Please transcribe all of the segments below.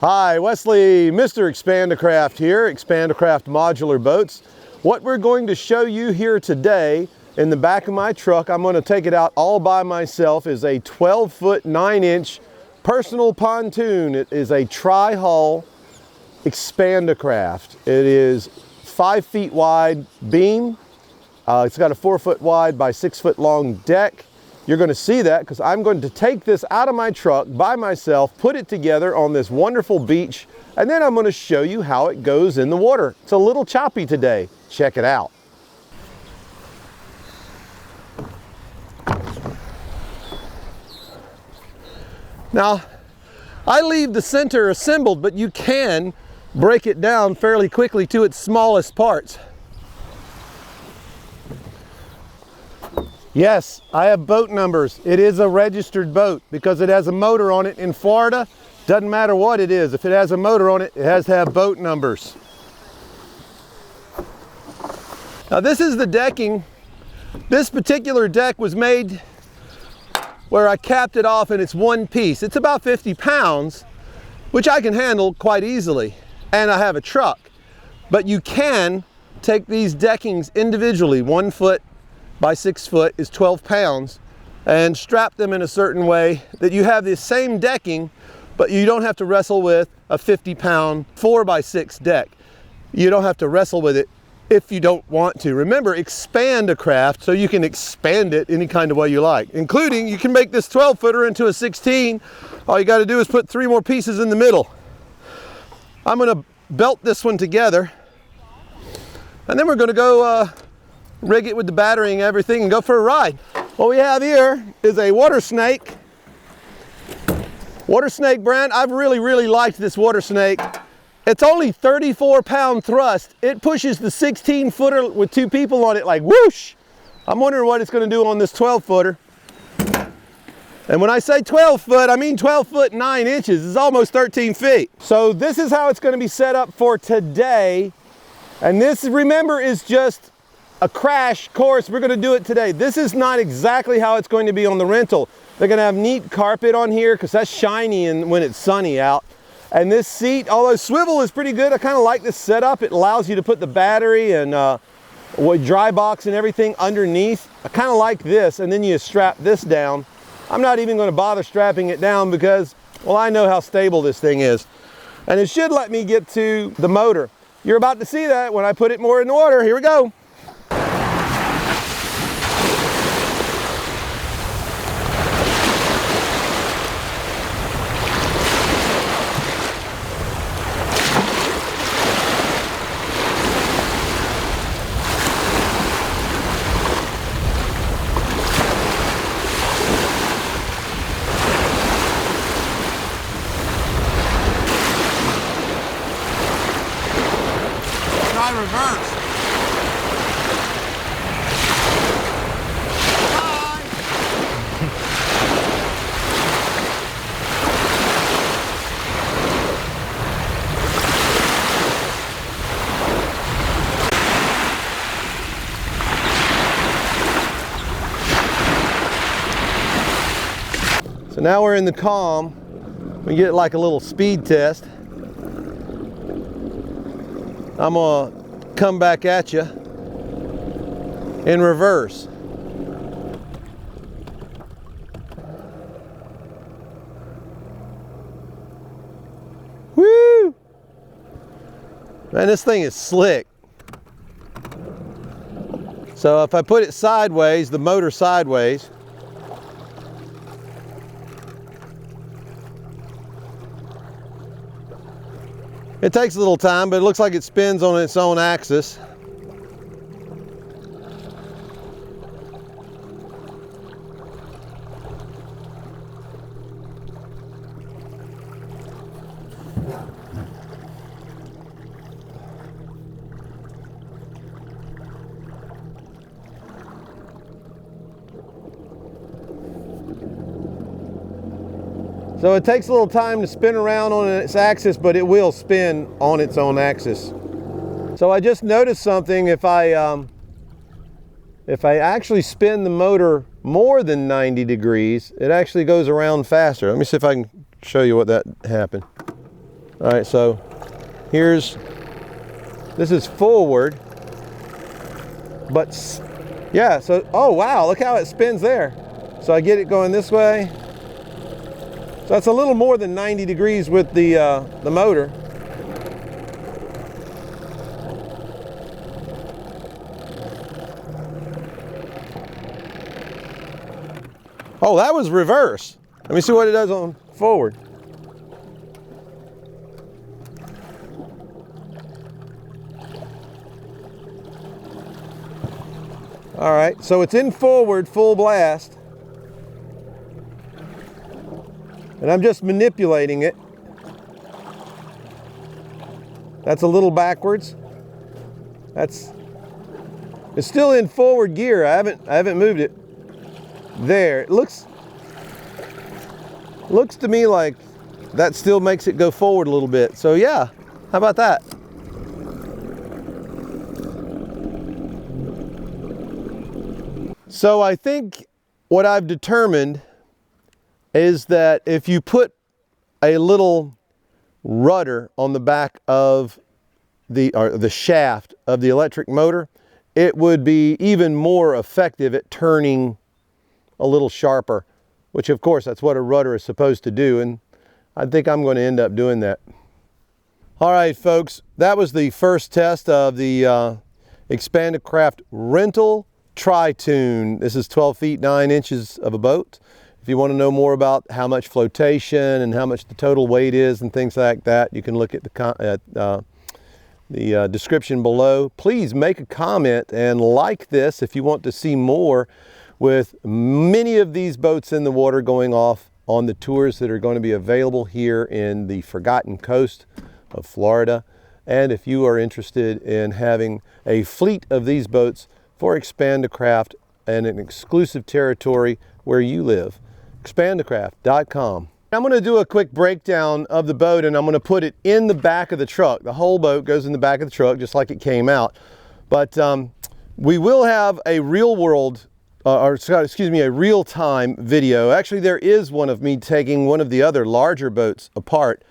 Hi, Wesley, Mr. Expandacraft here, Expandacraft Modular Boats. What we're going to show you here today in the back of my truck, I'm going to take it out all by myself, is a 12-foot 9-inch personal pontoon. It is a tri-hull Expandacraft. It is 5 feet wide beam. It's got a 4-foot wide by 6-foot long deck. You're going to see that because I'm going to take this out of my truck by myself, put it together on this wonderful beach, and then I'm going to show you how it goes in the water. It's a little choppy today. Check it out. Now, I leave the center assembled, but you can break it down fairly quickly to its smallest parts. Yes, I have boat numbers. It is a registered boat because it has a motor on it in Florida. Doesn't matter what it is. If it has a motor on it, it has to have boat numbers. Now this is the decking. This particular deck was made where I capped it off and it's one piece. It's about 50 pounds, which I can handle quite easily. And I have a truck. But you can take these deckings individually. 1 foot by 6 foot is 12 pounds, and strap them in a certain way that you have the same decking, but you don't have to wrestle with a 50-pound 4 by 6 deck. You don't have to wrestle with it if you don't want to. Remember, Expandacraft, so you can expand it any kind of way you like, including you can make this 12-footer into a 16. All you got to do is put 3 more pieces in the middle. I'm going to belt this one together, and then we're going to go rig it with the battery and everything and go for a ride. What we have here is a water snake brand. I've really liked this water snake. It's only 34-pound thrust. It pushes the 16-footer with 2 people on it like whoosh. I'm wondering what it's going to do on this 12-footer. And when I say 12 foot, I mean 12 foot 9 inches. It's almost 13 feet. So this is how it's going to be set up for today. And this, remember, is just a crash course. We're going to do it today. This is not exactly how it's going to be on the rental. They're going to have neat carpet on here because that's shiny and when it's sunny out. And this seat, although swivel is pretty good, I kind of like this setup. It allows you to put the battery and dry box and everything underneath. I kind of like this, and then you strap this down. I'm not even going to bother strapping it down because, well, I know how stable this thing is. And it should let me get to the motor. You're about to see that when I put it more in the water. Here we go. Reverse. So now we're in the calm. We get like a little speed test. I'm gonna come back at you in reverse. Woo! Man, this thing is slick. So if I put it sideways, the motor sideways, it takes a little time, but it looks like it spins on its own axis. So it takes a little time to spin around on its axis, but it will spin on its own axis. So I just noticed something. If I actually spin the motor more than 90 degrees, it actually goes around faster. Let me see if I can show you what that happened. All right, so this is forward, but yeah, so, oh wow, look how it spins there. So I get it going this way. So that's a little more than 90 degrees with the motor. Oh, that was reverse. Let me see what it does on forward. All right, so it's in forward full blast. And I'm just manipulating it. That's a little backwards. It's still in forward gear. I haven't moved it. There, it looks to me like that still makes it go forward a little bit. So yeah, how about that? So I think what I've determined is that if you put a little rudder on the back of the shaft of the electric motor, it would be even more effective at turning a little sharper, which of course that's what a rudder is supposed to do, and I think I'm going to end up doing that. All right folks, that was the first test of the Expandacraft rental Tritoon. This is 12 feet 9 inches of a boat. If you want to know more about how much flotation and how much the total weight is and things like that, you can look at the description below. Please make a comment and like this if you want to see more with many of these boats in the water going off on the tours that are going to be available here in the Forgotten Coast of Florida. And if you are interested in having a fleet of these boats for Expandacraft and an exclusive territory where you live, Expandacraft.com. I'm going to do a quick breakdown of the boat, and I'm going to put it in the back of the truck. The whole boat goes in the back of the truck just like it came out. But we will have a a real-time video. Actually, there is one of me taking one of the other larger boats apart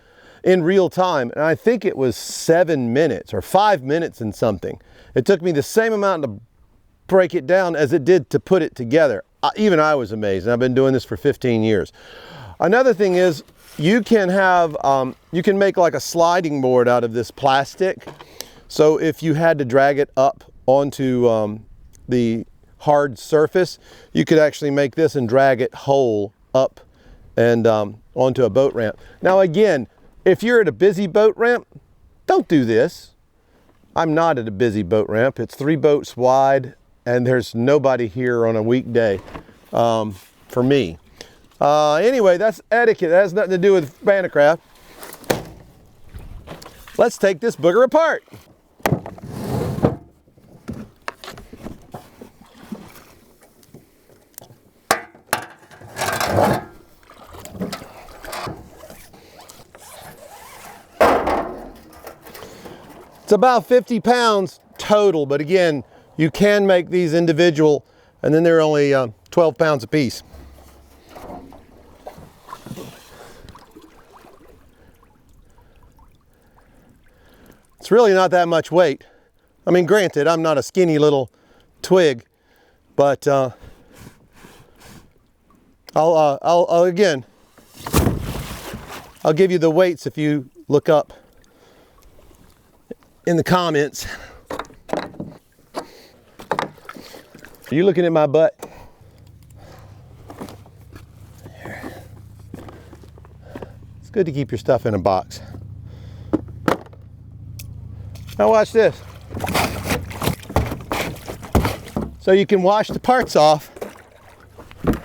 in real time, and I think it was 7 minutes or 5 minutes and something. It took me the same amount to break it down as it did to put it together. Even I was amazed, and I've been doing this for 15 years. Another thing is you can have, you can make like a sliding board out of this plastic. So if you had to drag it up onto the hard surface, you could actually make this and drag it whole up and onto a boat ramp. Now again, if you're at a busy boat ramp, don't do this. I'm not at a busy boat ramp. It's 3 boats wide and there's nobody here on a weekday for me. Anyway, that's etiquette. That has nothing to do with Expandacraft. Let's take this booger apart. It's about 50 pounds total, but again, you can make these individual, and then they're only 12 pounds a piece. It's really not that much weight. I mean, granted, I'm not a skinny little twig, but I'll give you the weights if you look up in the comments. Are you looking at my butt? It's good to keep your stuff in a box. Now watch this. So you can wash the parts off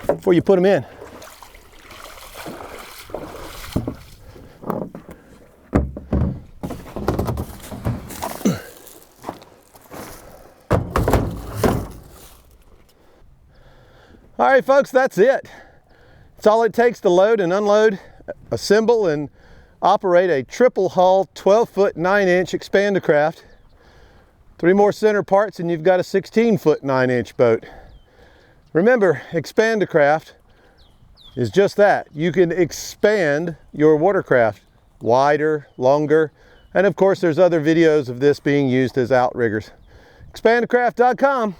before you put them in. All right, folks, that's it. It's all it takes to load and unload, assemble and operate a triple hull 12-foot 9-inch Expandacraft. 3 more center parts and you've got a 16-foot 9-inch boat. Remember, Expandacraft is just that. You can expand your watercraft wider, longer, and of course there's other videos of this being used as outriggers. Expandacraft.com.